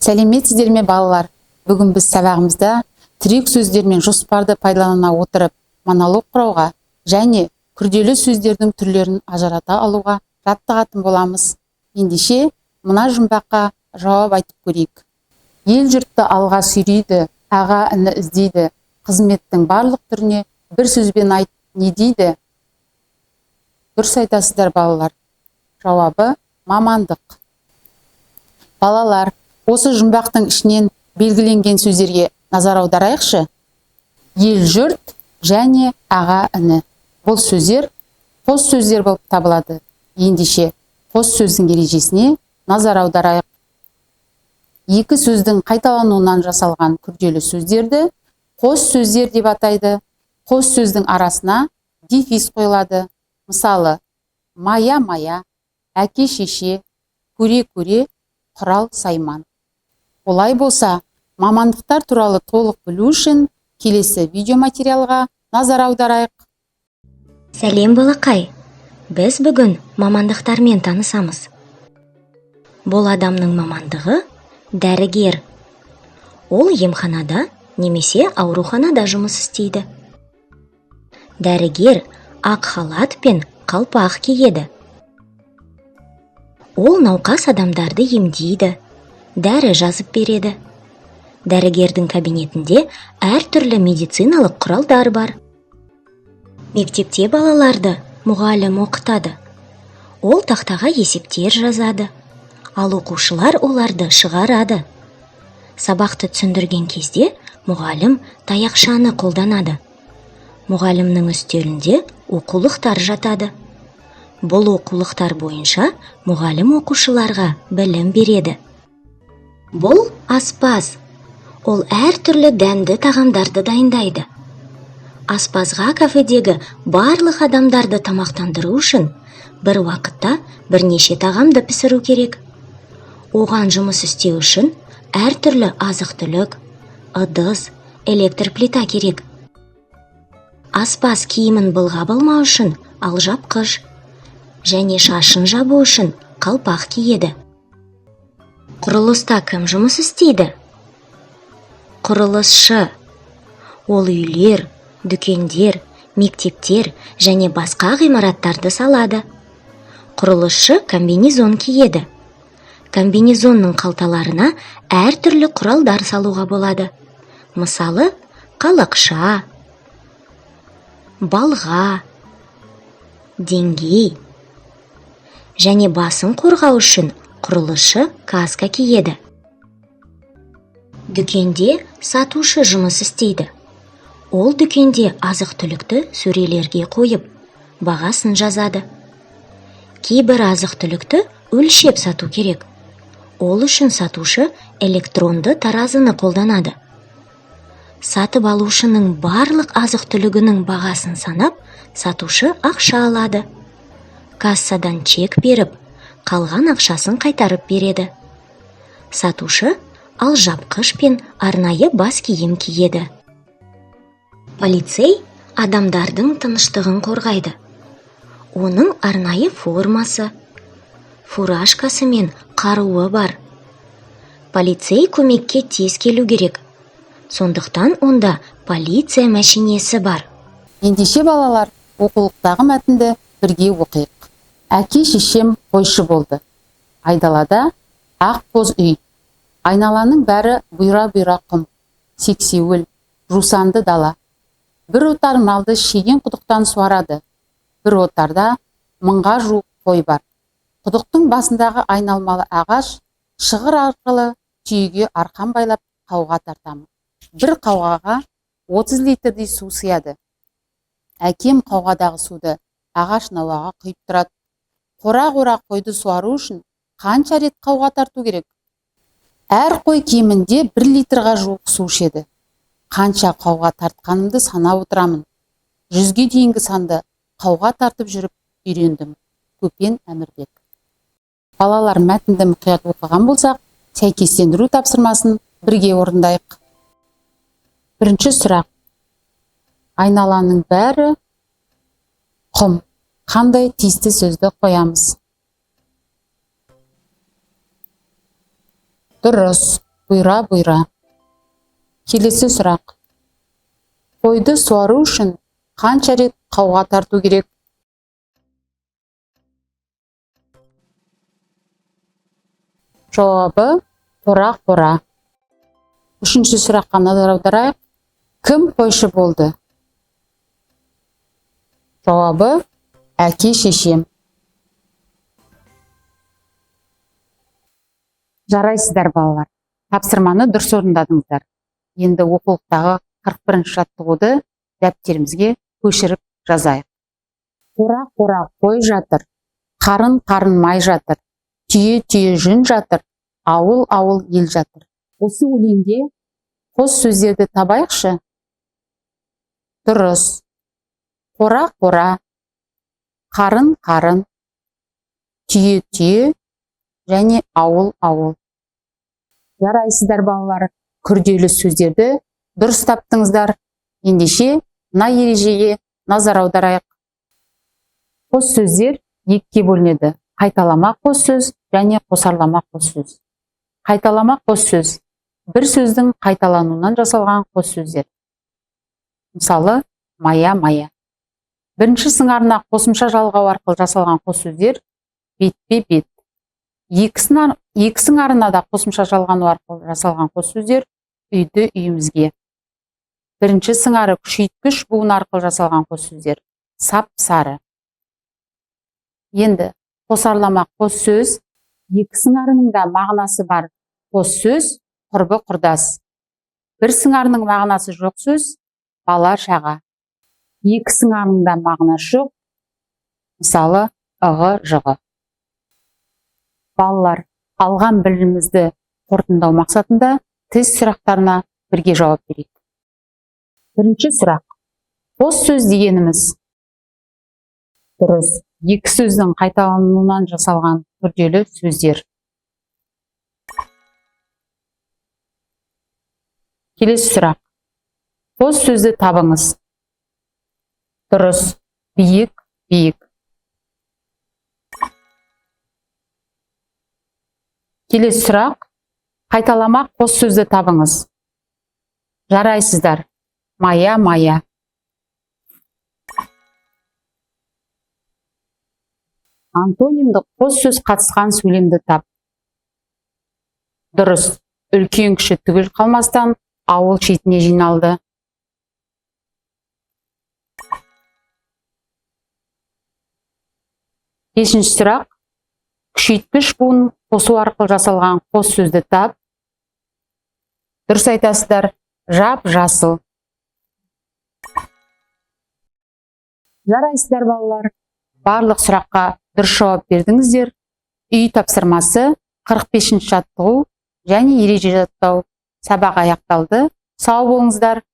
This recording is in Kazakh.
Сәлеметсіздер ме балалар? Бүгін біз сабағымызда тірек сөздер мен жоспарды пайдалана отырып монолог құрауға және күрделі сөздердің түрлерін ажырата алуға жаттығатын боламыз. Ендеше, мына жұмбаққа жауап айтып көрейік. Ел жұртты алға сүйрейді, аға іні іздейді. Қызметтің барлық түріне бір сөзбен айт, не дейді? Дұрыс айтасыздар балалар. Жауабы мамандық. Балалар, осы жұмбақтың ішінен белгіленген сөздерге назар аударайықшы. Ел жұрт және аға іні. Бұл сөздер қос сөздер болып табылады. Ендеше, қос сөздің ережесіне назар аударайық. Екі сөздің қайталануынан жасалған күрделі сөздерді қос сөздер деп атайды. Қос сөздің арасына дефис қойылады. Мысалы, мая-мая, әке-шеше, көре-көре, құрал-сайман. Олай болса, мамандықтар туралы толық білу үшін келесі видеоматериалға назар аударайық. Сәлем балақай, біз бүгін мамандықтармен танысамыз. Бұл адамның мамандығы дәрігер. Ол емханада немесе ауруханада жұмыс істейді. Дәрігер ақ халат пен қалпақ киеді. Ол науқас адамдарды емдейді, дәрі жазып береді. Дәрігердің кабинетінде әртүрлі медициналық құралдар бар. Мектепте балаларды мұғалім оқытады. Ол тақтаға есептер жазады, ал оқушылар оларды шығарады. Сабақты түсіндірген кезде мұғалім таяқшаны қолданады. Мұғалімнің үстелінде оқулықтар жатады. Бұл оқулықтар бойынша мұғалім оқушыларға білім береді. Бұл аспаз. Ол әртүрлі дәмді тағамдарды дайындайды. Аспазға кафедегі барлық адамдарды тамақтандыру үшін бір уақытта бірнеше тағамды пісіру керек. Оған жұмыс істеу үшін әртүрлі азық-түлік, ыдыс, электр плита керек. Аспаз киімін былға былмау үшін алжапқыш және шашын жабу үшін қалпақ киеді. Құрылыста кім жұмыс істейді? Құрылысшы. Ол үйлер, дүкендер, мектептер және басқа ғимараттарды салады. Құрылысшы комбинезон киеді. Комбинезонның қалталарына әртүрлі құралдар салуға болады. Мысалы, қалақша, балға, деңгей. Және басын қорғау үшін құрылысшы каска киеді. Дүкенде сатушы жұмыс істейді. Ол дүкенде азық-түлікті сөрелерге қойып, бағасын жазады. Кейбір азық-түлікті өлшеп сату керек. Ол үшін сатушы электронды таразыны қолданады. Сатып алушының барлық азық-түлігінің бағасын санап, сатушы ақша алады. Кассадан чек беріп, қалған ақшасын қайтарып береді. Сатушы алжапқыш пен арнайы бас киім киеді. Полицей адамдардың тыныштығын қорғайды. Оның арнайы формасы, фуражкасы мен қаруы бар. Полицей көмекке тез келу керек. Сондықтан онда полиция мәшинесі бар. Ендеше балалар, оқулықтағы мәтінді бірге оқиық. Әке-шешем қойшы болды. Айдалада ақ боз үй. Айналаның бәрі бұйра-бұйра құм. Сексеуіл, жусанды дала. Бір отар малды шеген құдықтан суарады. Бір отарда мыңға жуық қой бар. Құдықтың басындағы айналмалы ағаш шығыр арқылы түйеге арқан байлап қауға тартамын. Бір қауғаға 30 литрдей су сияды. Әкем қауғадағы суды ағаш науаға құйып тұрады. Қора-қора қойды суару үшін қанша рет қауға тарту керек? Әр қой кемінде 1 литрға жуық су ішеді. Қанша қауға тартқанымды санап отырамын. 100-ге дейінгі санды қауға тартып жүріп үйрендім. Көпен Әмірбек. Балалар, мәтінді мұқият оқыған болсақ, сәйкестендіру тапсырмасын бірге орындайық. Бірінші сұрақ. Айналаның бәрі құм. Қандай тиісті сөзді қоямыз? Дұрыс. бұйра. Келесі сұрақ. Қойды суару үшін қанша рет қауға тарту керек? Жауабы қора. Үшінші сұраққа назар аударайық. Кім қойшы болды? Жауабы әке шешем. Жарайсыздар балалар. Тапсырманы дұрыс орындадыңыздар. Енді оқулықтағы 41-ші жаттығуды дәптерімізге көшіріп жазайық. Қора қой жатыр, қарын май жатыр, түйе жүн жатыр, ауыл ел жатыр. Осы өлеңде қос сөздерді табайықшы. Дұрыс. Қора, қарын, түйе және ауыл. Жарайсыздар балалар, күрделі сөздерді дұрыс таптыңыздар. Ендеше мына ережеге назар аударайық. Қос сөздер екіге бөлінеді. Қайталама қос сөз және қосарлама қос сөз. Қайталама қос сөз бір сөздің қайталануынан жасалған қос сөздер. Мысалы, мая. Бірінші сыңарына қосымша жалғау арқылы жасалған қос сөздер бетпе-бет. Екі сыңарына да қосымша жалғану арқылы жасалған қос сөздер үйді үйімізге. Бірінші сыңары күшейткіш буын арқылы жасалған қос сөздер сап-сары. Енді қосарлама қос сөз екі сыңарының да мағынасы бар қос сөз құрбы-құрдас. Бір сыңарының мағынасы жоқ сөз бала-шаға. Екі сыңарының да мағынасы жоқ, мысалы ығы-жығы. Балалар, алған білімімізді қорытындылау мақсатында тест сұрақтарына бірге жауап берейік. Бірінші сұрақ. Қос сөз дегеніміз? Дұрыс. Екі сөздің қайталануынан жасалған күрделі сөздер. Келесі сұрақ. Қос сөзді табыңыз. Дұрыс. Биік. Келесі сұрақ. Қайталама қос сөзді табыңыз. Жарайсыздар. Мая. Антонимді қос сөз қатысқан сөйлемді тап. Дұрыс. Үлкен кіші түгел қалмастан ауыл шетіне жиналды. Бесінші сұрақ. Күшейткіш буын қосу арқылы жасалған қос сөзді тап. Дұрыс айтасыздар. Жап-жасыл. Жарайсыздар балалар. Барлық сұраққа дұрыс жауап бердіңіздер. Үй тапсырмасы, 45-ші жаттығу және ереже жаттау сабақ аяқталды. Сау болыңыздар.